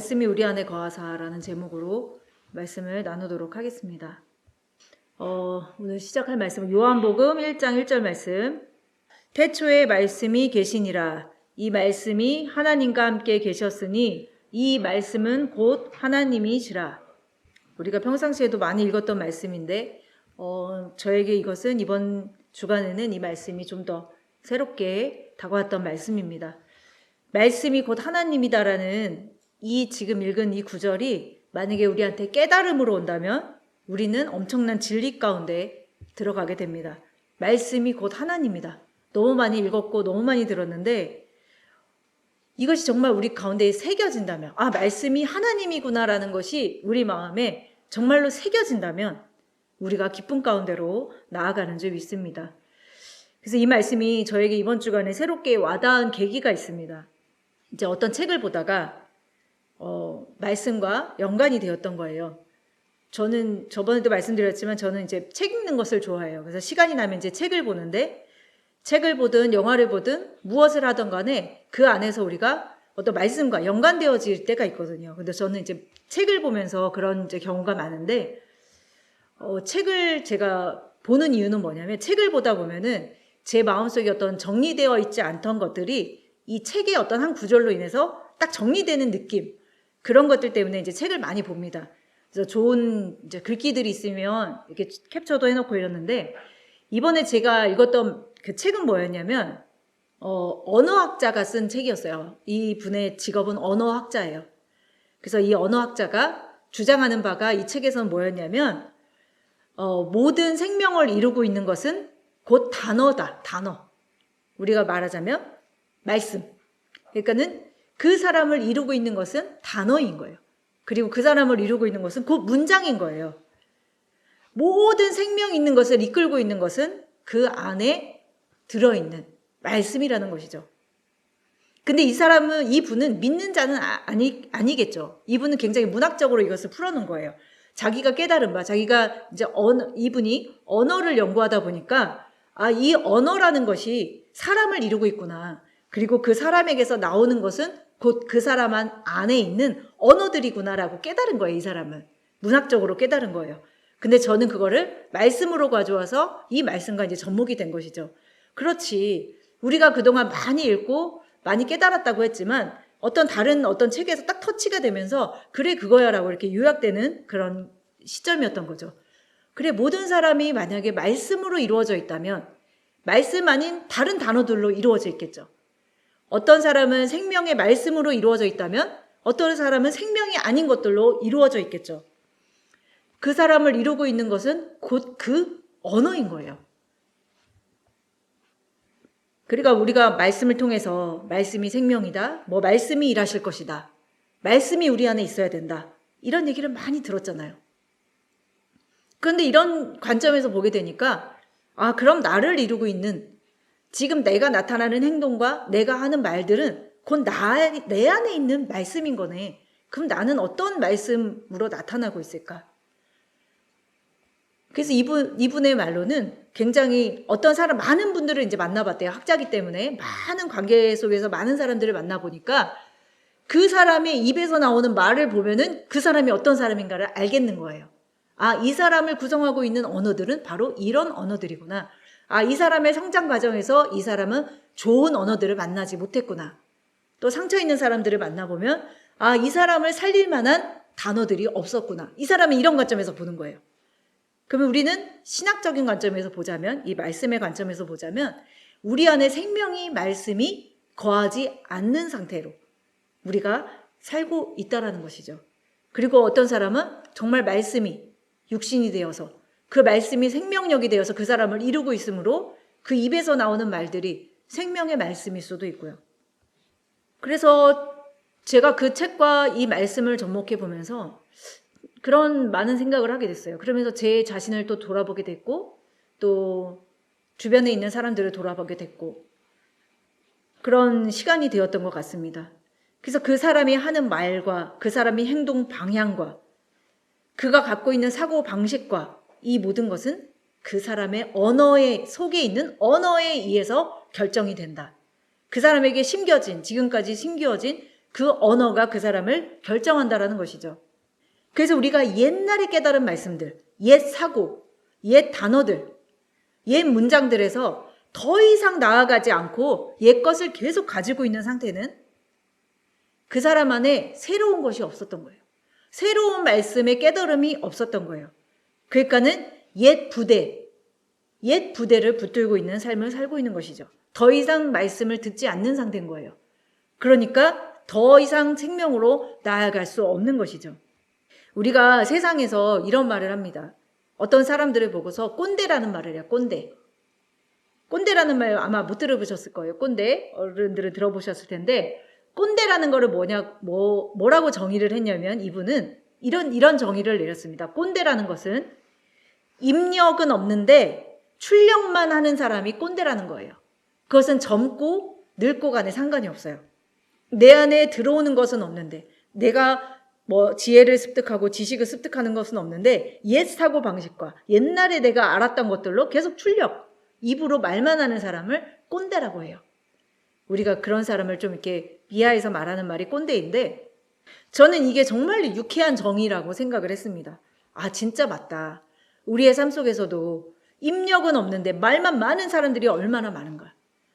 말씀이 우리 안에 거하사라는 제목으로 말씀을 나누도록 하겠습니다. 오늘 시작할 말씀은 요한복음 1장 1절 말씀. 태초에 말씀이 계시니라. 이 말씀이 하나님과 함께 계셨으니 이 말씀은 곧 하나님이시라. 우리가 평상시에도 많이 읽었던 말씀인데 저에게 이것은 이번 주간에는 이 말씀이 좀 더 새롭게 다가왔던 말씀입니다. 말씀이 곧 하나님이다라는 이 지금 읽은 이 구절이 만약에 우리한테 깨달음으로 온다면 우리는 엄청난 진리 가운데 들어가게 됩니다. 말씀이 곧 하나님이다. 너무 많이 읽었고 너무 많이 들었는데 이것이 정말 우리 가운데에 새겨진다면, 말씀이 하나님이구나라는 것이 우리 마음에 정말로 새겨진다면 우리가 기쁨 가운데로 나아가는 줄 믿습니다. 그래서 이 말씀이 저에게 이번 주간에 새롭게 와닿은 계기가 있습니다. 이제 어떤 책을 보다가 말씀과 연관이 되었던 거예요. 저는 저번에도 말씀드렸지만 저는 이제 책 읽는 것을 좋아해요. 그래서 시간이 나면 이제 책을 보는데 책을 보든 영화를 보든 무엇을 하든 간에 그 안에서 우리가 어떤 말씀과 연관되어질 때가 있거든요. 근데 저는 이제 책을 보면서 그런 이제 경우가 많은데 책을 제가 보는 이유는 뭐냐면 책을 보다 보면은 제 마음속에 어떤 정리되어 있지 않던 것들이 이 책의 어떤 한 구절로 인해서 딱 정리되는 느낌, 그런 것들 때문에 이제 책을 많이 봅니다. 그래서 좋은 이제 글귀들이 있으면 이렇게 캡처도 해놓고 이러는데 이번에 제가 읽었던 그 책은 뭐였냐면 언어학자가 쓴 책이었어요. 이 분의 직업은 언어학자예요. 그래서 이 언어학자가 주장하는 바가 이 책에서는 뭐였냐면 모든 생명을 이루고 있는 것은 곧 단어다. 단어. 우리가 말하자면 말씀. 그러니까는 그 사람을 이루고 있는 것은 단어인 거예요. 그리고 그 사람을 이루고 있는 것은 곧 문장인 거예요. 모든 생명이 있는 것을 이끌고 있는 것은 그 안에 들어있는 말씀이라는 것이죠. 근데 이 분은 믿는 자는 아니겠죠. 이분은 굉장히 문학적으로 이것을 풀어놓은 거예요. 자기가 깨달은 바, 자기가 이제 이분이 언어를 연구하다 보니까 이 언어라는 것이 사람을 이루고 있구나. 그리고 그 사람에게서 나오는 것은 곧 그 사람 안에 있는 언어들이구나라고 깨달은 거예요. 이 사람은 문학적으로 깨달은 거예요. 근데 저는 그거를 말씀으로 가져와서 이 말씀과 이제 접목이 된 것이죠. 그렇지. 우리가 그동안 많이 읽고 많이 깨달았다고 했지만 다른 어떤 책에서 딱 터치가 되면서 그래 그거야라고 이렇게 요약되는 그런 시점이었던 거죠. 그래 모든 사람이 만약에 말씀으로 이루어져 있다면 말씀 아닌 다른 단어들로 이루어져 있겠죠. 어떤 사람은 생명의 말씀으로 이루어져 있다면 어떤 사람은 생명이 아닌 것들로 이루어져 있겠죠. 그 사람을 이루고 있는 것은 곧 그 언어인 거예요. 그러니까 우리가 말씀을 통해서 말씀이 생명이다, 말씀이 일하실 것이다, 말씀이 우리 안에 있어야 된다, 이런 얘기를 많이 들었잖아요. 그런데 이런 관점에서 보게 되니까 그럼 나를 이루고 있는 지금 내가 나타나는 행동과 내가 하는 말들은 곧 내 안에 있는 말씀인 거네. 그럼 나는 어떤 말씀으로 나타나고 있을까? 그래서 이분의 말로는 굉장히 많은 분들을 이제 만나봤대요. 학자기 때문에 많은 관계 속에서 많은 사람들을 만나보니까 그 사람의 입에서 나오는 말을 보면은 그 사람이 어떤 사람인가를 알겠는 거예요. 이 사람을 구성하고 있는 언어들은 바로 이런 언어들이구나. 이 사람의 성장 과정에서 이 사람은 좋은 언어들을 만나지 못했구나. 또 상처 있는 사람들을 만나보면 이 사람을 살릴 만한 단어들이 없었구나. 이 사람은 이런 관점에서 보는 거예요. 그러면 우리는 신학적인 관점에서 보자면, 이 말씀의 관점에서 보자면 우리 안에 말씀이 거하지 않는 상태로 우리가 살고 있다라는 것이죠. 그리고 어떤 사람은 정말 말씀이 육신이 되어서 그 말씀이 생명력이 되어서 그 사람을 이루고 있으므로 그 입에서 나오는 말들이 생명의 말씀일 수도 있고요. 그래서 제가 그 책과 이 말씀을 접목해 보면서 그런 많은 생각을 하게 됐어요. 그러면서 제 자신을 또 돌아보게 됐고 또 주변에 있는 사람들을 돌아보게 됐고 그런 시간이 되었던 것 같습니다. 그래서 그 사람이 하는 말과 그 사람이 행동 방향과 그가 갖고 있는 사고 방식과 이 모든 것은 그 사람의 언어의 속에 있는 언어에 의해서 결정이 된다. 그 사람에게 지금까지 심겨진 그 언어가 그 사람을 결정한다라는 것이죠. 그래서 우리가 옛날에 깨달은 말씀들, 옛 사고, 옛 단어들, 옛 문장들에서 더 이상 나아가지 않고 옛 것을 계속 가지고 있는 상태는 그 사람 안에 새로운 것이 없었던 거예요. 새로운 말씀의 깨달음이 없었던 거예요. 그러니까는 옛 부대를 붙들고 있는 삶을 살고 있는 것이죠. 더 이상 말씀을 듣지 않는 상태인 거예요. 그러니까 더 이상 생명으로 나아갈 수 없는 것이죠. 우리가 세상에서 이런 말을 합니다. 어떤 사람들을 보고서 꼰대라는 말을 해요. 꼰대. 꼰대라는 말 아마 못 들어보셨을 거예요. 꼰대. 어른들은 들어보셨을 텐데 꼰대라는 거를 뭐라고 정의를 했냐면 이분은 이런 정의를 내렸습니다. 꼰대라는 것은 입력은 없는데 출력만 하는 사람이 꼰대라는 거예요. 그것은 젊고 늙고 간에 상관이 없어요. 내 안에 들어오는 것은 없는데 내가 지혜를 습득하고 지식을 습득하는 것은 없는데 옛 사고 방식과 옛날에 내가 알았던 것들로 계속 출력, 입으로 말만 하는 사람을 꼰대라고 해요. 우리가 그런 사람을 좀 이렇게 비하해서 말하는 말이 꼰대인데 저는 이게 정말 유쾌한 정의라고 생각을 했습니다. 아, 진짜 맞다. 우리의 삶 속에서도 입력은 없는데 말만 많은 사람들이 얼마나 많은가.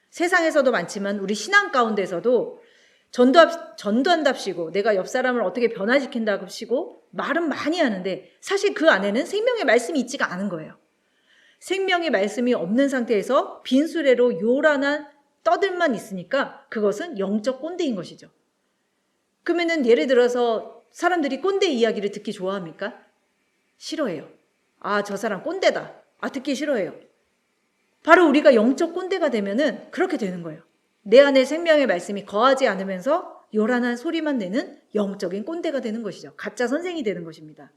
세상에서도 많지만 우리 신앙 가운데서도 전도한답시고 내가 옆 사람을 어떻게 변화시킨답시고 말은 많이 하는데 사실 그 안에는 생명의 말씀이 있지가 않은 거예요. 생명의 말씀이 없는 상태에서 빈수레로 요란한 떠들만 있으니까 그것은 영적 꼰대인 것이죠. 그러면은 예를 들어서 사람들이 꼰대 이야기를 듣기 좋아합니까? 싫어해요. 아, 저 사람 꼰대다. 아, 듣기 싫어해요. 바로 우리가 영적 꼰대가 되면은 그렇게 되는 거예요. 내 안에 생명의 말씀이 거하지 않으면서 요란한 소리만 내는 영적인 꼰대가 되는 것이죠. 가짜 선생이 되는 것입니다.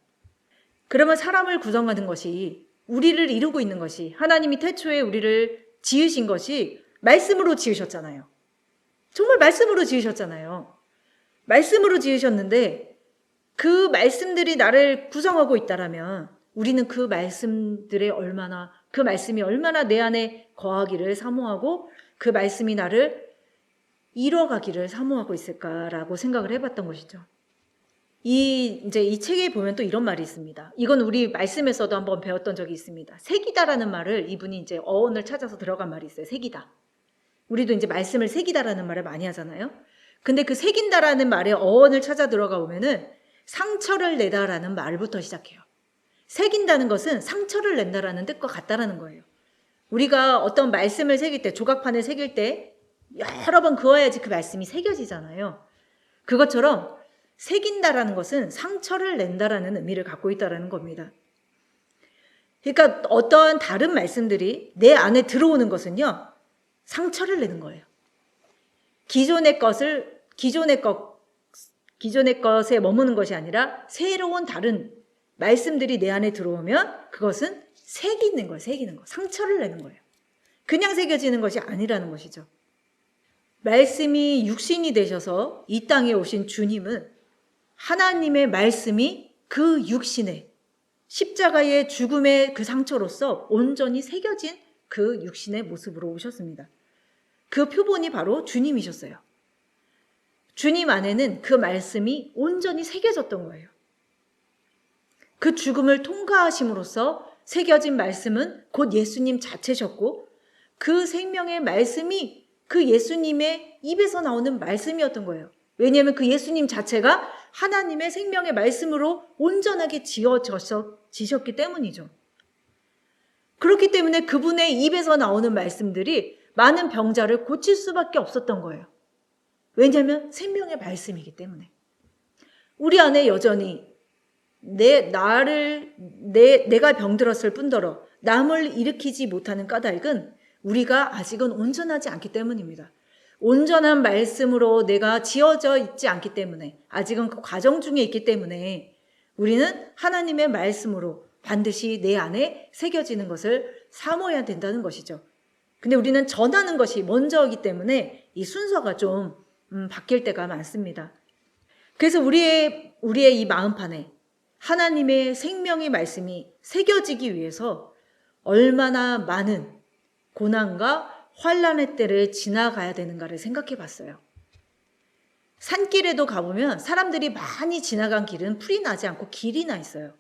그러면 사람을 구성하는 것이 우리를 이루고 있는 것이 하나님이 태초에 우리를 지으신 것이 말씀으로 지으셨잖아요. 정말 말씀으로 지으셨잖아요. 말씀으로 지으셨는데 그 말씀들이 나를 구성하고 있다라면 우리는 그 말씀이 얼마나 내 안에 거하기를 사모하고 그 말씀이 나를 이뤄가기를 사모하고 있을까라고 생각을 해봤던 것이죠. 이 책에 보면 또 이런 말이 있습니다. 이건 우리 말씀에서도 한번 배웠던 적이 있습니다. 새기다라는 말을 이분이 이제 어원을 찾아서 들어간 말이 있어요. 새기다. 우리도 이제 말씀을 새기다라는 말을 많이 하잖아요. 근데 그 새긴다라는 말의 어원을 찾아 들어가 보면은 상처를 내다라는 말부터 시작해요. 새긴다는 것은 상처를 낸다라는 뜻과 같다라는 거예요. 우리가 어떤 말씀을 새길 때, 조각판을 새길 때 여러 번 그어야지 그 말씀이 새겨지잖아요. 그것처럼 새긴다라는 것은 상처를 낸다라는 의미를 갖고 있다라는 겁니다. 그러니까 어떠한 다른 말씀들이 내 안에 들어오는 것은요, 상처를 내는 거예요. 기존의 것에 머무는 것이 아니라 새로운 다른 말씀들이 내 안에 들어오면 그것은 새기는 거예요. 새기는 거. 상처를 내는 거예요. 그냥 새겨지는 것이 아니라는 것이죠. 말씀이 육신이 되셔서 이 땅에 오신 주님은 하나님의 말씀이 그 육신에 십자가의 죽음의 그 상처로서 온전히 새겨진 그 육신의 모습으로 오셨습니다. 그 표본이 바로 주님이셨어요. 주님 안에는 그 말씀이 온전히 새겨졌던 거예요. 그 죽음을 통과하심으로써 새겨진 말씀은 곧 예수님 자체셨고 그 생명의 말씀이 그 예수님의 입에서 나오는 말씀이었던 거예요. 왜냐하면 그 예수님 자체가 하나님의 생명의 말씀으로 온전하게 지어지셨기 때문이죠. 그렇기 때문에 그분의 입에서 나오는 말씀들이 많은 병자를 고칠 수밖에 없었던 거예요. 왜냐하면 생명의 말씀이기 때문에. 우리 안에 여전히 내가 병들었을 뿐더러 남을 일으키지 못하는 까닭은 우리가 아직은 온전하지 않기 때문입니다. 온전한 말씀으로 내가 지어져 있지 않기 때문에 아직은 그 과정 중에 있기 때문에 우리는 하나님의 말씀으로 반드시 내 안에 새겨지는 것을 사모해야 된다는 것이죠. 근데 우리는 전하는 것이 먼저이기 때문에 이 순서가 좀 바뀔 때가 많습니다. 그래서 우리의 이 마음판에 하나님의 생명의 말씀이 새겨지기 위해서 얼마나 많은 고난과 환난의 때를 지나가야 되는가를 생각해 봤어요. 산길에도 가보면 사람들이 많이 지나간 길은 풀이 나지 않고 길이 나 있어요.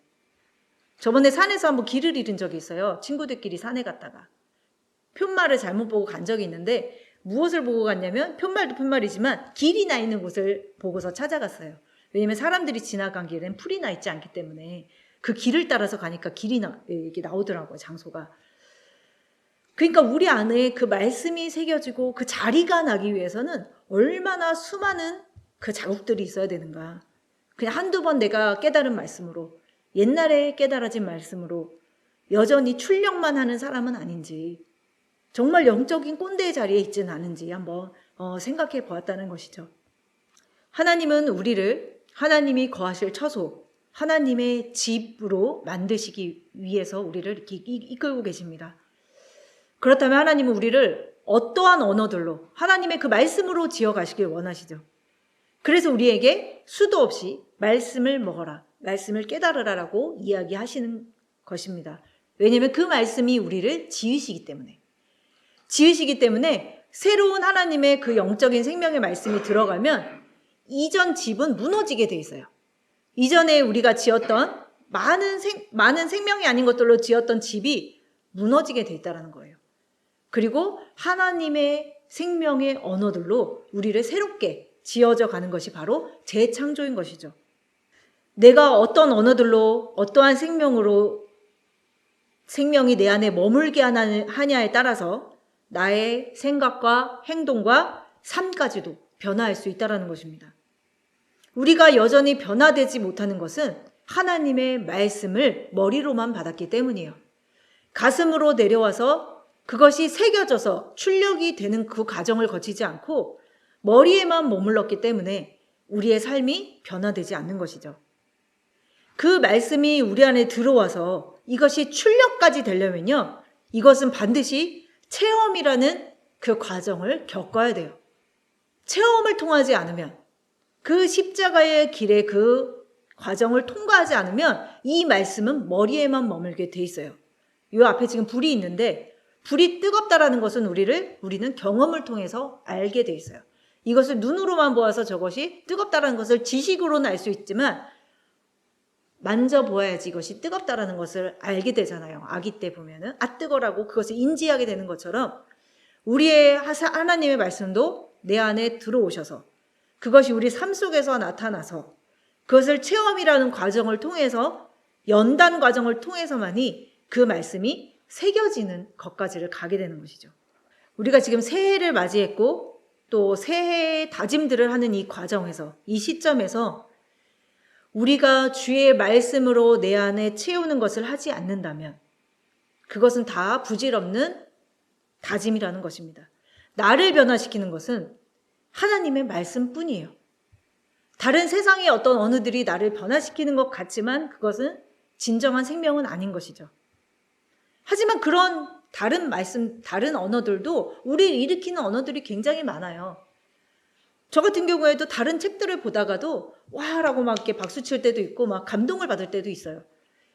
저번에 산에서 한번 길을 잃은 적이 있어요. 친구들끼리 산에 갔다가. 푯말을 잘못 보고 간 적이 있는데 무엇을 보고 갔냐면 푯말도 푯말이지만 길이 나 있는 곳을 보고서 찾아갔어요. 왜냐면 사람들이 지나간 길엔 풀이 나 있지 않기 때문에 그 길을 따라서 가니까 이게 나오더라고요. 장소가. 그러니까 우리 안에 그 말씀이 새겨지고 그 자리가 나기 위해서는 얼마나 수많은 그 자국들이 있어야 되는가. 그냥 한두 번 내가 깨달은 말씀으로, 옛날에 깨달아진 말씀으로 여전히 출력만 하는 사람은 아닌지, 정말 영적인 꼰대의 자리에 있지는 않은지 한번 생각해 보았다는 것이죠. 하나님은 우리를 하나님이 거하실 처소, 하나님의 집으로 만드시기 위해서 우리를 이렇게 이끌고 계십니다. 그렇다면 하나님은 우리를 어떠한 언어들로 하나님의 그 말씀으로 지어가시길 원하시죠. 그래서 우리에게 수도 없이 말씀을 먹어라, 말씀을 깨달으라라고 이야기하시는 것입니다. 왜냐하면 그 말씀이 우리를 지으시기 때문에 새로운 하나님의 그 영적인 생명의 말씀이 들어가면 이전 집은 무너지게 돼 있어요. 이전에 우리가 지었던 많은 생명이 아닌 것들로 지었던 집이 무너지게 돼 있다는 거예요. 그리고 하나님의 생명의 언어들로 우리를 새롭게 지어져 가는 것이 바로 재창조인 것이죠. 내가 어떤 언어들로 어떠한 생명이 내 안에 머물게 하냐에 따라서 나의 생각과 행동과 삶까지도 변화할 수 있다는 것입니다. 우리가 여전히 변화되지 못하는 것은 하나님의 말씀을 머리로만 받았기 때문이에요. 가슴으로 내려와서 그것이 새겨져서 출력이 되는 그 과정을 거치지 않고 머리에만 머물렀기 때문에 우리의 삶이 변화되지 않는 것이죠. 그 말씀이 우리 안에 들어와서 이것이 출력까지 되려면요, 이것은 반드시 체험이라는 그 과정을 겪어야 돼요. 체험을 통하지 않으면, 그 십자가의 길의 그 과정을 통과하지 않으면 이 말씀은 머리에만 머물게 돼 있어요. 이 앞에 지금 불이 있는데 불이 뜨겁다라는 것은 우리는 경험을 통해서 알게 돼 있어요. 이것을 눈으로만 보아서 저것이 뜨겁다라는 것을 지식으로는 알 수 있지만 만져보아야지 이것이 뜨겁다라는 것을 알게 되잖아요. 아기 때 보면은 뜨거라고 그것을 인지하게 되는 것처럼 우리의 하나님의 말씀도 내 안에 들어오셔서 그것이 우리 삶 속에서 나타나서 그것을 체험이라는 과정을 통해서, 연단 과정을 통해서만이 그 말씀이 새겨지는 것까지를 가게 되는 것이죠. 우리가 지금 새해를 맞이했고 또 새해의 다짐들을 하는 이 과정에서, 이 시점에서 우리가 주의 말씀으로 내 안에 채우는 것을 하지 않는다면 그것은 다 부질없는 다짐이라는 것입니다. 나를 변화시키는 것은 하나님의 말씀뿐이에요. 다른 세상의 어떤 언어들이 나를 변화시키는 것 같지만 그것은 진정한 생명은 아닌 것이죠. 하지만 그런 다른 언어들도 우리를 일으키는 언어들이 굉장히 많아요. 저 같은 경우에도 다른 책들을 보다가도 와라고 막 이렇게 박수 칠 때도 있고 막 감동을 받을 때도 있어요.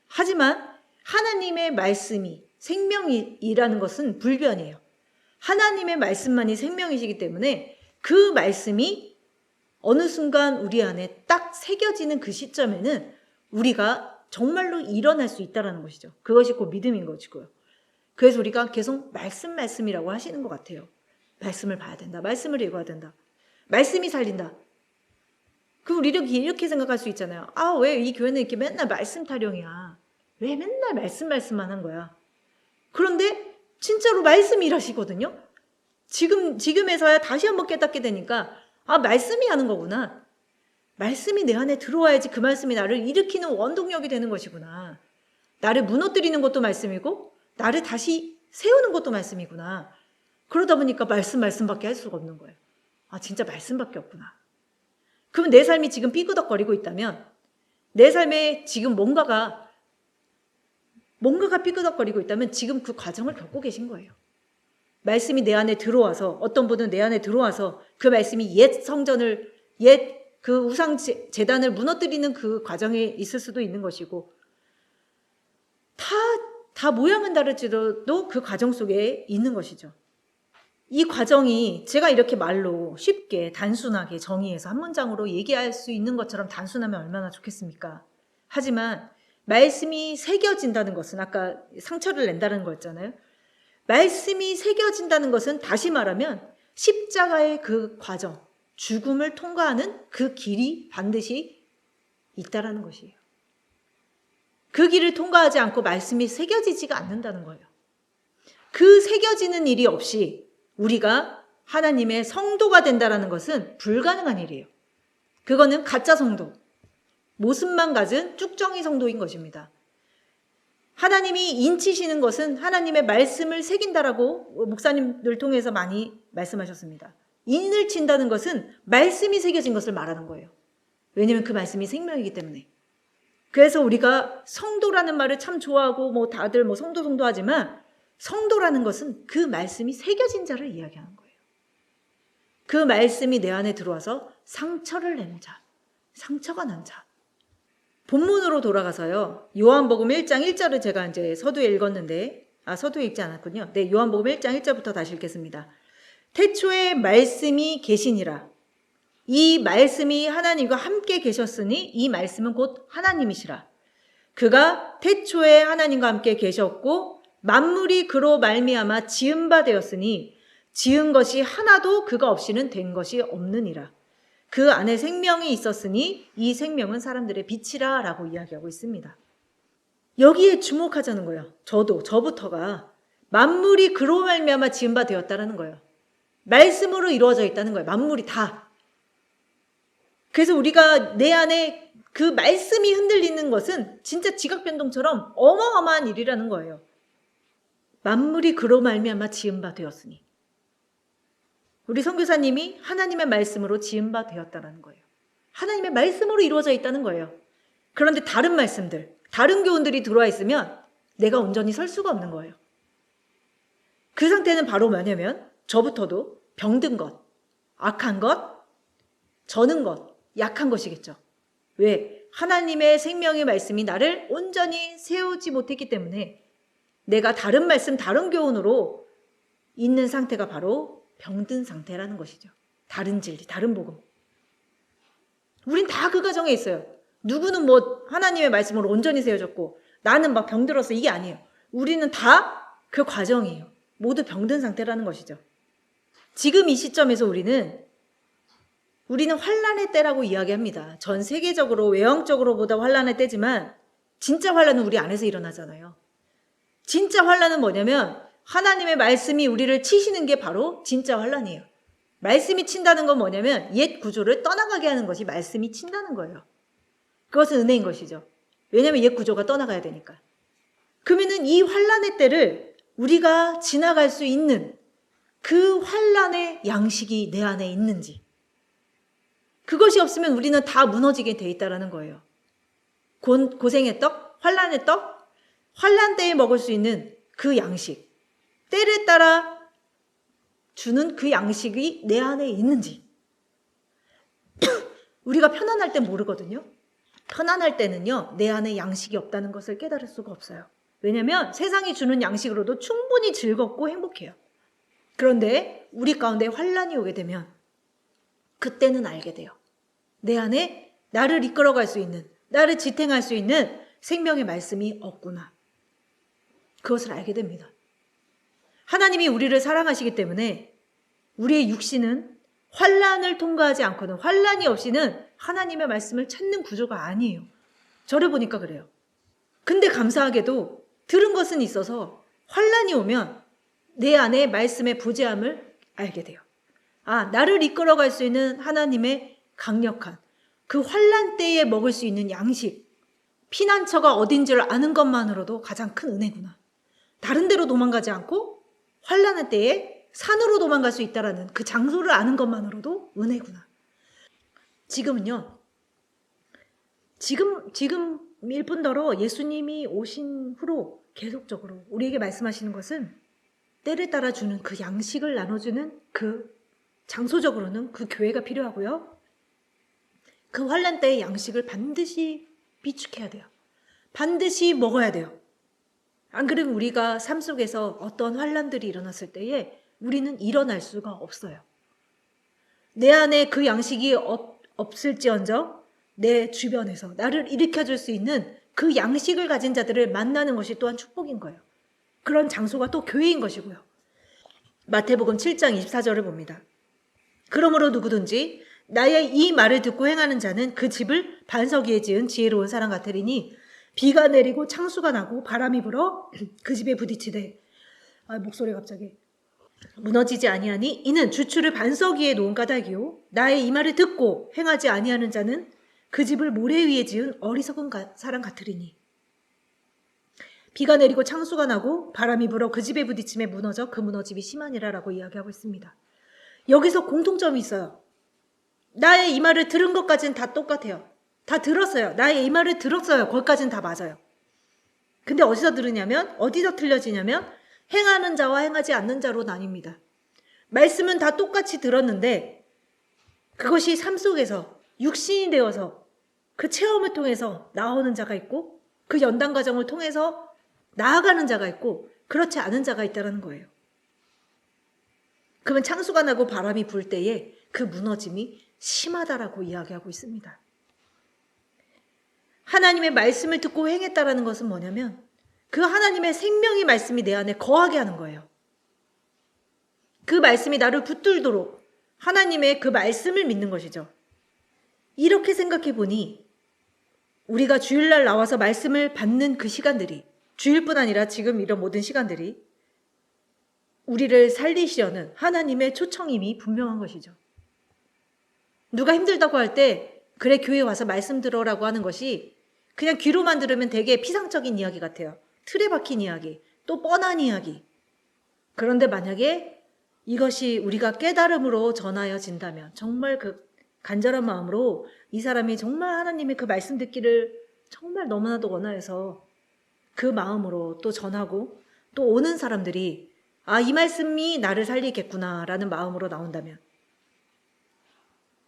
하지만 하나님의 말씀이 생명이라는 것은 불변이에요. 하나님의 말씀만이 생명이시기 때문에 그 말씀이 어느 순간 우리 안에 딱 새겨지는 그 시점에는 우리가 정말로 일어날 수 있다는 것이죠. 그것이 곧 믿음인 것이고요. 그래서 우리가 계속 말씀이라고 하시는 것 같아요. 말씀을 봐야 된다. 말씀을 읽어야 된다. 말씀이 살린다. 그럼 우리는 이렇게 생각할 수 있잖아요. 왜 이 교회는 이렇게 맨날 말씀 타령이야. 왜 맨날 말씀만 한 거야. 그런데 진짜로 말씀이 일하시거든요. 지금에서야 다시 한번 깨닫게 되니까 말씀이 하는 거구나. 말씀이 내 안에 들어와야지 그 말씀이 나를 일으키는 원동력이 되는 것이구나. 나를 무너뜨리는 것도 말씀이고 나를 다시 세우는 것도 말씀이구나. 그러다 보니까 말씀밖에 할 수가 없는 거예요. 진짜 말씀밖에 없구나. 그럼 내 삶이 지금 삐그덕거리고 있다면, 내 삶에 지금 뭔가가 삐그덕거리고 있다면 지금 그 과정을 겪고 계신 거예요. 말씀이 내 안에 들어와서, 어떤 분은 내 안에 들어와서 그 말씀이 옛 성전을, 그 우상 제단을 무너뜨리는 그 과정에 있을 수도 있는 것이고, 다 모양은 다를지라도 그 과정 속에 있는 것이죠. 이 과정이 제가 이렇게 말로 쉽게 단순하게 정의해서 한 문장으로 얘기할 수 있는 것처럼 단순하면 얼마나 좋겠습니까? 하지만 말씀이 새겨진다는 것은 아까 상처를 낸다는 거였잖아요. 말씀이 새겨진다는 것은 다시 말하면 십자가의 그 과정, 죽음을 통과하는 그 길이 반드시 있다라는 것이에요. 그 길을 통과하지 않고 말씀이 새겨지지가 않는다는 거예요. 그 새겨지는 일이 없이 우리가 하나님의 성도가 된다는 것은 불가능한 일이에요. 그거는 가짜 성도, 모습만 가진 쭉정이 성도인 것입니다. 하나님이 인치시는 것은 하나님의 말씀을 새긴다라고 목사님들 통해서 많이 말씀하셨습니다. 인을 친다는 것은 말씀이 새겨진 것을 말하는 거예요. 왜냐하면 그 말씀이 생명이기 때문에. 그래서 우리가 성도라는 말을 참 좋아하고 다들 성도 하지만 성도라는 것은 그 말씀이 새겨진 자를 이야기하는 거예요. 그 말씀이 내 안에 들어와서 상처를 내는 자, 상처가 난 자. 본문으로 돌아가서요. 요한복음 1장 1절을 제가 이제 서두에 읽었는데 서두에 읽지 않았군요. 네, 요한복음 1장 1절부터 다시 읽겠습니다. 태초에 말씀이 계시니라. 이 말씀이 하나님과 함께 계셨으니 이 말씀은 곧 하나님이시라. 그가 태초에 하나님과 함께 계셨고 만물이 그로 말미암아 지은 바 되었으니 지은 것이 하나도 그가 없이는 된 것이 없느니라. 그 안에 생명이 있었으니 이 생명은 사람들의 빛이라 라고 이야기하고 있습니다. 여기에 주목하자는 거예요. 저부터가 만물이 그로 말미암아 지은 바 되었다라는 거예요. 말씀으로 이루어져 있다는 거예요. 만물이 다. 그래서 우리가 내 안에 그 말씀이 흔들리는 것은 진짜 지각변동처럼 어마어마한 일이라는 거예요. 만물이 그로 말미암아 지은 바 되었으니. 우리 선교사님이 하나님의 말씀으로 지은 바 되었다는 거예요. 하나님의 말씀으로 이루어져 있다는 거예요. 그런데 다른 말씀들, 다른 교훈들이 들어와 있으면 내가 온전히 설 수가 없는 거예요. 그 상태는 바로 뭐냐면 저부터도 병든 것, 악한 것, 저는 것, 약한 것이겠죠. 왜? 하나님의 생명의 말씀이 나를 온전히 세우지 못했기 때문에 내가 다른 말씀, 다른 교훈으로 있는 상태가 바로 병든 상태라는 것이죠. 다른 진리, 다른 복음. 우린 다 그 과정에 있어요. 누구는 하나님의 말씀으로 온전히 세워졌고 나는 막 병들어서 이게 아니에요. 우리는 다 그 과정이에요. 모두 병든 상태라는 것이죠. 지금 이 시점에서 우리는 환란의 때라고 이야기합니다. 전 세계적으로 외형적으로 보다 환란의 때지만 진짜 환란은 우리 안에서 일어나잖아요. 진짜 환란은 뭐냐면 하나님의 말씀이 우리를 치시는 게 바로 진짜 환란이에요. 말씀이 친다는 건 뭐냐면 옛 구조를 떠나가게 하는 것이 말씀이 친다는 거예요. 그것은 은혜인 것이죠. 왜냐하면 옛 구조가 떠나가야 되니까. 그러면은 이 환란의 때를 우리가 지나갈 수 있는 그 환란의 양식이 내 안에 있는지, 그것이 없으면 우리는 다 무너지게 돼 있다라는 거예요. 고생의 떡, 환란의 떡, 환란 때에 먹을 수 있는 그 양식, 때를 따라 주는 그 양식이 내 안에 있는지. 우리가 편안할 땐 모르거든요. 편안할 때는요, 내 안에 양식이 없다는 것을 깨달을 수가 없어요. 왜냐하면 세상이 주는 양식으로도 충분히 즐겁고 행복해요. 그런데 우리 가운데 환란이 오게 되면 그때는 알게 돼요. 내 안에 나를 이끌어갈 수 있는, 나를 지탱할 수 있는 생명의 말씀이 없구나. 그것을 알게 됩니다. 하나님이 우리를 사랑하시기 때문에 우리의 육신은 환란을 통과하지 않고는, 환란이 없이는 하나님의 말씀을 찾는 구조가 아니에요. 저를 보니까 그래요. 근데 감사하게도 들은 것은 있어서 환란이 오면 내 안에 말씀의 부재함을 알게 돼요. 나를 이끌어갈 수 있는 하나님의 강력한 그 환란 때에 먹을 수 있는 양식, 피난처가 어딘지를 아는 것만으로도 가장 큰 은혜구나. 다른 데로 도망가지 않고 환란의 때에 산으로 도망갈 수 있다라는 그 장소를 아는 것만으로도 은혜구나. 지금은요. 지금 일뿐더러 예수님이 오신 후로 계속적으로 우리에게 말씀하시는 것은 때를 따라 주는 그 양식을 나눠주는 그 장소적으로는 그 교회가 필요하고요. 그 환란 때의 양식을 반드시 비축해야 돼요. 반드시 먹어야 돼요. 안 그러면 우리가 삶 속에서 어떤 환란들이 일어났을 때에 우리는 일어날 수가 없어요. 내 안에 그 양식이 없을지언정 내 주변에서 나를 일으켜줄 수 있는 그 양식을 가진 자들을 만나는 것이 또한 축복인 거예요. 그런 장소가 또 교회인 것이고요. 마태복음 7장 24절을 봅니다. 그러므로 누구든지 나의 이 말을 듣고 행하는 자는 그 집을 반석 위에 지은 지혜로운 사람 같으리니 비가 내리고 창수가 나고 바람이 불어 그 집에 부딪히되 목소리가 갑자기 무너지지 아니하니 이는 주추를 반석 위에 놓은 까닭이요 나의 이 말을 듣고 행하지 아니하는 자는 그 집을 모래 위에 지은 어리석은 사람 같으리니 비가 내리고 창수가 나고 바람이 불어 그 집에 부딪힘에 무너져 그 무너짐이 심하니라라고 이야기하고 있습니다. 여기서 공통점이 있어요. 나의 이 말을 들은 것까지는 다 똑같아요. 다 들었어요. 나의 이 말을 들었어요. 거기까지는 다 맞아요. 근데 어디서 들으냐면 어디서 틀려지냐면 행하는 자와 행하지 않는 자로 나뉩니다. 말씀은 다 똑같이 들었는데 그것이 삶 속에서 육신이 되어서 그 체험을 통해서 나오는 자가 있고 그 연단 과정을 통해서 나아가는 자가 있고 그렇지 않은 자가 있다는 거예요. 그러면 창수가 나고 바람이 불 때에 그 무너짐이 심하다라고 이야기하고 있습니다. 하나님의 말씀을 듣고 행했다라는 것은 뭐냐면 그 하나님의 생명의 말씀이 내 안에 거하게 하는 거예요. 그 말씀이 나를 붙들도록 하나님의 그 말씀을 믿는 것이죠. 이렇게 생각해 보니 우리가 주일날 나와서 말씀을 받는 그 시간들이 주일뿐 아니라 지금 이런 모든 시간들이 우리를 살리시려는 하나님의 초청임이 분명한 것이죠. 누가 힘들다고 할 때 그래 교회 와서 말씀 들어라고 하는 것이 그냥 귀로만 들으면 되게 피상적인 이야기 같아요. 틀에 박힌 이야기, 또 뻔한 이야기. 그런데 만약에 이것이 우리가 깨달음으로 전하여진다면 정말 그 간절한 마음으로 이 사람이 정말 하나님의 그 말씀 듣기를 정말 너무나도 원하여서 그 마음으로 또 전하고 또 오는 사람들이 이 말씀이 나를 살리겠구나라는 마음으로 나온다면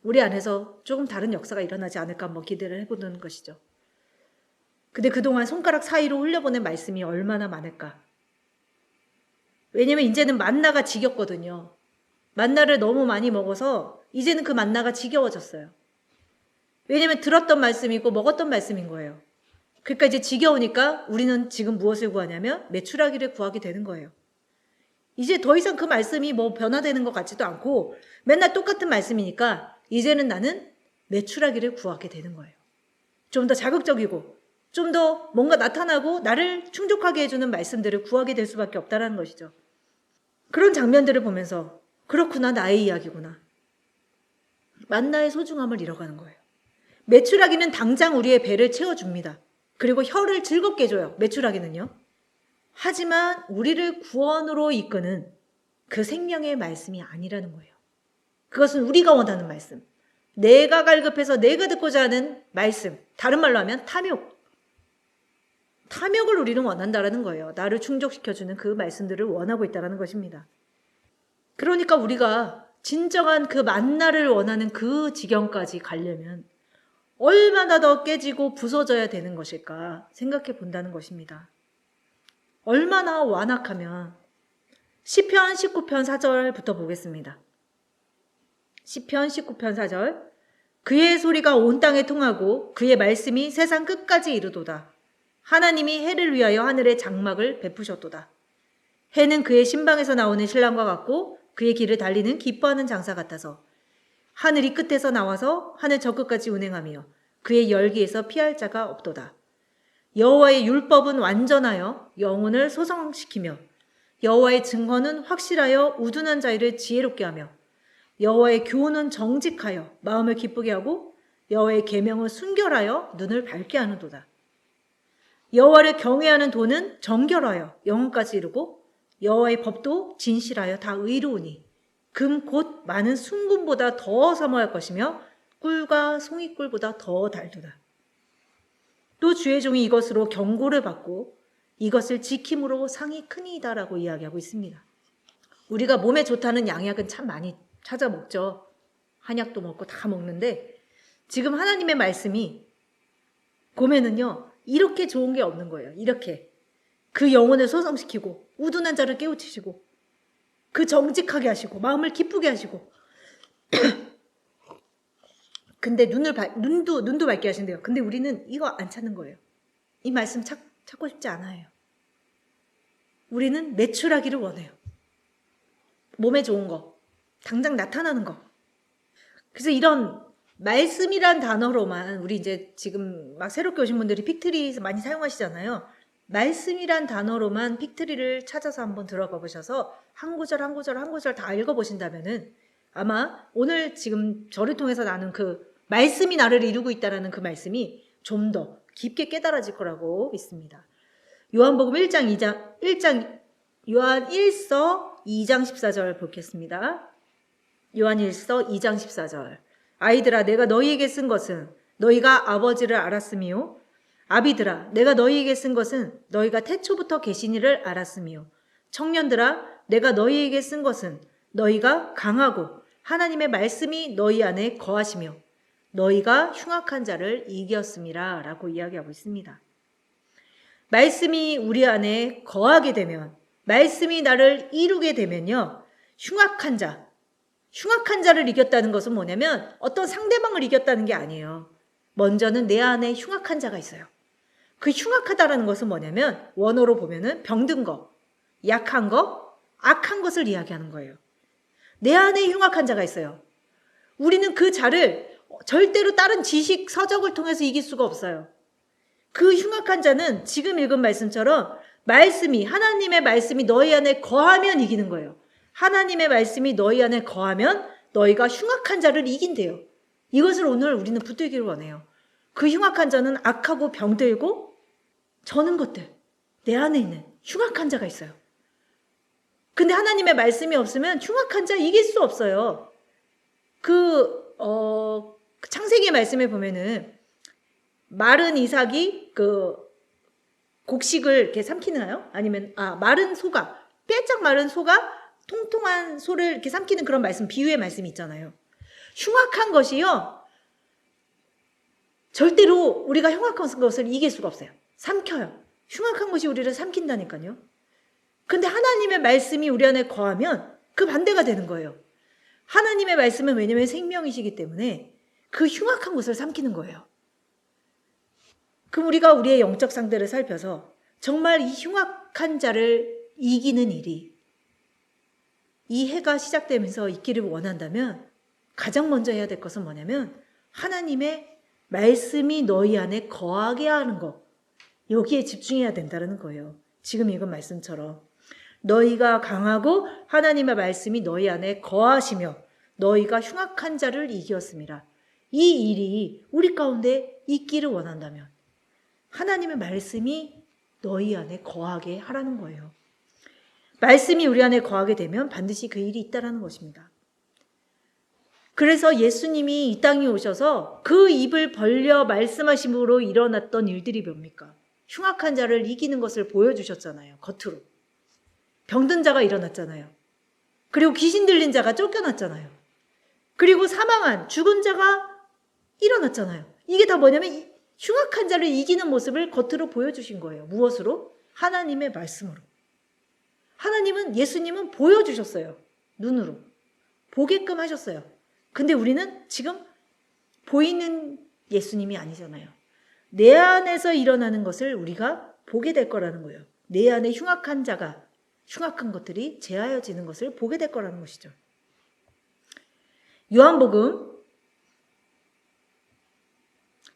우리 안에서 조금 다른 역사가 일어나지 않을까 한번 기대를 해보는 것이죠. 근데 그동안 손가락 사이로 흘려보낸 말씀이 얼마나 많을까. 왜냐면 이제는 만나가 지겹거든요. 만나를 너무 많이 먹어서 이제는 그 만나가 지겨워졌어요. 왜냐면 들었던 말씀이고 먹었던 말씀인 거예요. 그러니까 이제 지겨우니까 우리는 지금 무엇을 구하냐면 메추라기를 구하게 되는 거예요. 이제 더 이상 그 말씀이 뭐 변화되는 것 같지도 않고 맨날 똑같은 말씀이니까 이제는 나는 메추라기를 구하게 되는 거예요. 좀 더 자극적이고 좀 더 뭔가 나타나고 나를 충족하게 해주는 말씀들을 구하게 될 수밖에 없다는 것이죠. 그런 장면들을 보면서 그렇구나, 나의 이야기구나. 만나의 소중함을 잃어가는 거예요. 메추라기는 당장 우리의 배를 채워줍니다. 그리고 혀를 즐겁게 해줘요. 메추라기는요. 하지만 우리를 구원으로 이끄는 그 생명의 말씀이 아니라는 거예요. 그것은 우리가 원하는 말씀. 내가 갈급해서 내가 듣고자 하는 말씀. 다른 말로 하면 탐욕. 탐욕을 우리는 원한다라는 거예요. 나를 충족시켜주는 그 말씀들을 원하고 있다는 것입니다. 그러니까 우리가 진정한 그 만나를 원하는 그 지경까지 가려면 얼마나 더 깨지고 부서져야 되는 것일까 생각해 본다는 것입니다. 얼마나 완악하면 시편 19편 4절부터 보겠습니다. 시편 19편 4절 그의 소리가 온 땅에 통하고 그의 말씀이 세상 끝까지 이르도다. 하나님이 해를 위하여 하늘에 장막을 베푸셨도다. 해는 그의 신방에서 나오는 신랑과 같고 그의 길을 달리는 기뻐하는 장사 같아서 하늘이 끝에서 나와서 하늘 저 끝까지 운행하며 그의 열기에서 피할 자가 없도다. 여호와의 율법은 완전하여 영혼을 소성시키며 여호와의 증거는 확실하여 우둔한 자를 지혜롭게 하며 여호와의 교훈은 정직하여 마음을 기쁘게 하고 여호와의 계명은 순결하여 눈을 밝게 하는도다. 여호와를 경외하는 도는 정결하여 영혼까지 이루고 여호와의 법도 진실하여 다 의로우니 금 곧 많은 순금보다 더 사모할 것이며 꿀과 송이꿀보다 더 달도다. 또 주의 종이 이것으로 경고를 받고 이것을 지킴으로 상이 크니이다라고 이야기하고 있습니다. 우리가 몸에 좋다는 양약은 참 많이 찾아 먹죠. 한약도 먹고 다 먹는데 지금 하나님의 말씀이 보면은요. 이렇게 좋은 게 없는 거예요. 이렇게 그 영혼을 소성시키고 우둔한 자를 깨우치시고 그 정직하게 하시고 마음을 기쁘게 하시고 근데 눈도 밝게 하신대요. 근데 우리는 이거 안 찾는 거예요. 이 말씀 찾고 싶지 않아요. 우리는 매출하기를 원해요. 몸에 좋은 거, 당장 나타나는 거. 그래서 이런 말씀이란 단어로만 우리 이제 지금 막 새롭게 오신 분들이 픽트리 많이 사용하시잖아요. 말씀이란 단어로만 픽트리를 찾아서 한번 들어가 보셔서 한 구절 한 구절 한 구절 다 읽어보신다면은 아마 오늘 지금 저를 통해서 나눈 그 말씀이 나를 이루고 있다라는 그 말씀이 좀 더 깊게 깨달아질 거라고 믿습니다. 요한 1서 2장 14절 보겠습니다. 요한 1서 2장 14절. 아이들아 내가 너희에게 쓴 것은 너희가 아버지를 알았으며 아비들아 내가 너희에게 쓴 것은 너희가 태초부터 계시니를 알았으며 청년들아 내가 너희에게 쓴 것은 너희가 강하고 하나님의 말씀이 너희 안에 거하시며 너희가 흉악한 자를 이겼음이라 라고 이야기하고 있습니다. 말씀이 우리 안에 거하게 되면 말씀이 나를 이루게 되면요 흉악한 자를 이겼다는 것은 뭐냐면 어떤 상대방을 이겼다는 게 아니에요. 먼저는 내 안에 흉악한 자가 있어요. 그 흉악하다라는 것은 뭐냐면 원어로 보면은 병든 거, 약한 거, 악한 것을 이야기하는 거예요. 내 안에 흉악한 자가 있어요. 우리는 그 자를 절대로 다른 지식, 서적을 통해서 이길 수가 없어요. 그 흉악한 자는 지금 읽은 말씀처럼 하나님의 말씀이 너희 안에 거하면 이기는 거예요. 하나님의 말씀이 너희 안에 거하면 너희가 흉악한 자를 이긴대요. 이것을 오늘 우리는 붙들기를 원해요. 그 흉악한 자는 악하고 병들고 저는 것들, 내 안에 있는 흉악한 자가 있어요. 근데 하나님의 말씀이 없으면 흉악한 자 이길 수 없어요. 창세기 말씀에 보면은 마른 이삭이 그 곡식을 이렇게 삼키나요? 아니면 마른 소가, 빼짝 마른 소가 통통한 소를 이렇게 삼키는 그런 말씀, 비유의 말씀이 있잖아요. 흉악한 것이요 절대로 우리가 흉악한 것을 이길 수가 없어요. 삼켜요. 흉악한 것이 우리를 삼킨다니까요. 근데 하나님의 말씀이 우리 안에 거하면 그 반대가 되는 거예요. 하나님의 말씀은 왜냐하면 생명이시기 때문에 그 흉악한 것을 삼키는 거예요. 그럼 우리가 우리의 영적 상태를 살펴서 정말 이 흉악한 자를 이기는 일이 이 해가 시작되면서 있기를 원한다면 가장 먼저 해야 될 것은 뭐냐면 하나님의 말씀이 너희 안에 거하게 하는 것, 여기에 집중해야 된다는 거예요. 지금 읽은 말씀처럼 너희가 강하고 하나님의 말씀이 너희 안에 거하시며 너희가 흉악한 자를 이겼음이라. 이 일이 우리 가운데 있기를 원한다면 하나님의 말씀이 너희 안에 거하게 하라는 거예요. 말씀이 우리 안에 거하게 되면 반드시 그 일이 있다라는 것입니다. 그래서 예수님이 이 땅에 오셔서 그 입을 벌려 말씀하심으로 일어났던 일들이 뭡니까? 흉악한 자를 이기는 것을 보여주셨잖아요. 겉으로. 병든 자가 일어났잖아요. 그리고 귀신 들린 자가 쫓겨났잖아요. 그리고 죽은 자가 일어났잖아요. 이게 다 뭐냐면 흉악한 자를 이기는 모습을 겉으로 보여주신 거예요. 무엇으로? 하나님의 말씀으로. 예수님은 보여주셨어요. 눈으로. 보게끔 하셨어요. 근데 우리는 지금 보이는 예수님이 아니잖아요. 내 안에서 일어나는 것을 우리가 보게 될 거라는 거예요. 내 안에 흉악한 것들이 제하여지는 것을 보게 될 거라는 것이죠. 요한복음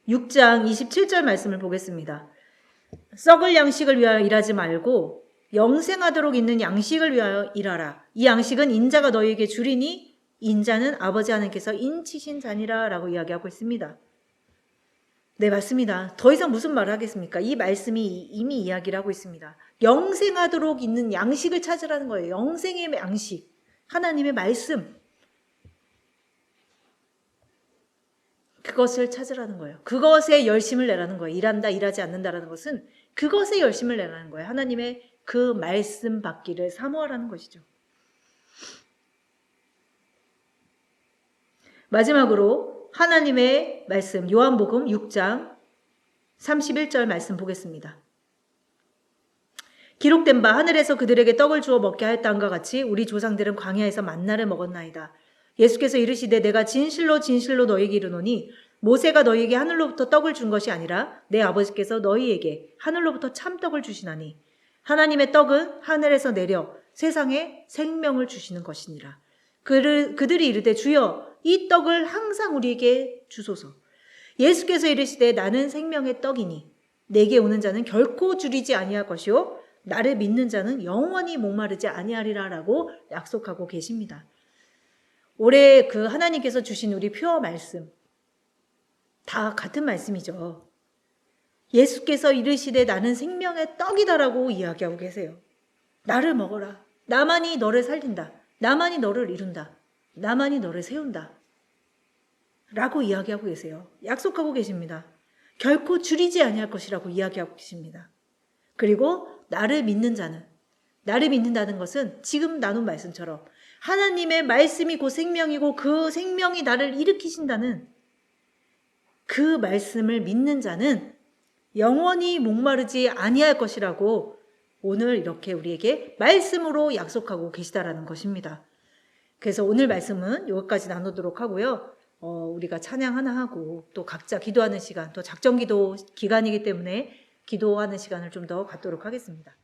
6장 27절 말씀을 보겠습니다. 썩을 양식을 위하여 일하지 말고 영생하도록 있는 양식을 위하여 일하라. 이 양식은 인자가 너희에게 주리니 인자는 아버지 하나님께서 인치신 자니라 라고 이야기하고 있습니다. 네, 맞습니다. 더 이상 무슨 말을 하겠습니까? 이 말씀이 이미 이야기를 하고 있습니다. 영생하도록 있는 양식을 찾으라는 거예요. 영생의 양식, 하나님의 말씀. 그것을 찾으라는 거예요. 그것에 열심을 내라는 거예요. 일한다, 일하지 않는다라는 것은 그것에 열심을 내라는 거예요. 하나님의 그 말씀 받기를 사모하라는 것이죠. 마지막으로 하나님의 말씀, 요한복음 6장 31절 말씀 보겠습니다. 기록된 바 하늘에서 그들에게 떡을 주어 먹게 하였다함과 같이 우리 조상들은 광야에서 만나를 먹었나이다. 예수께서 이르시되 내가 진실로 진실로 너희에게 이르노니 모세가 너희에게 하늘로부터 떡을 준 것이 아니라 내 아버지께서 너희에게 하늘로부터 참떡을 주시나니 하나님의 떡은 하늘에서 내려 세상에 생명을 주시는 것이니라. 그들이 이르되 주여 이 떡을 항상 우리에게 주소서. 예수께서 이르시되 나는 생명의 떡이니 내게 오는 자는 결코 줄이지 아니할 것이요 나를 믿는 자는 영원히 목마르지 아니하리라 라고 약속하고 계십니다. 올해 그 하나님께서 주신 우리 퓨어 말씀 다 같은 말씀이죠. 예수께서 이르시되 나는 생명의 떡이다라고 이야기하고 계세요. 나를 먹어라. 나만이 너를 살린다. 나만이 너를 이룬다. 나만이 너를 세운다. 라고 이야기하고 계세요. 약속하고 계십니다. 결코 줄이지 아니할 것이라고 이야기하고 계십니다. 그리고 나를 믿는 자는, 나를 믿는다는 것은 지금 나눈 말씀처럼 하나님의 말씀이 곧 생명이고 그 생명이 나를 일으키신다는 그 말씀을 믿는 자는 영원히 목마르지 아니할 것이라고 오늘 이렇게 우리에게 말씀으로 약속하고 계시다라는 것입니다. 그래서 오늘 말씀은 여기까지 나누도록 하고요. 우리가 찬양 하나 하고 또 각자 기도하는 시간, 또 작정기도 기간이기 때문에 기도하는 시간을 좀 더 갖도록 하겠습니다.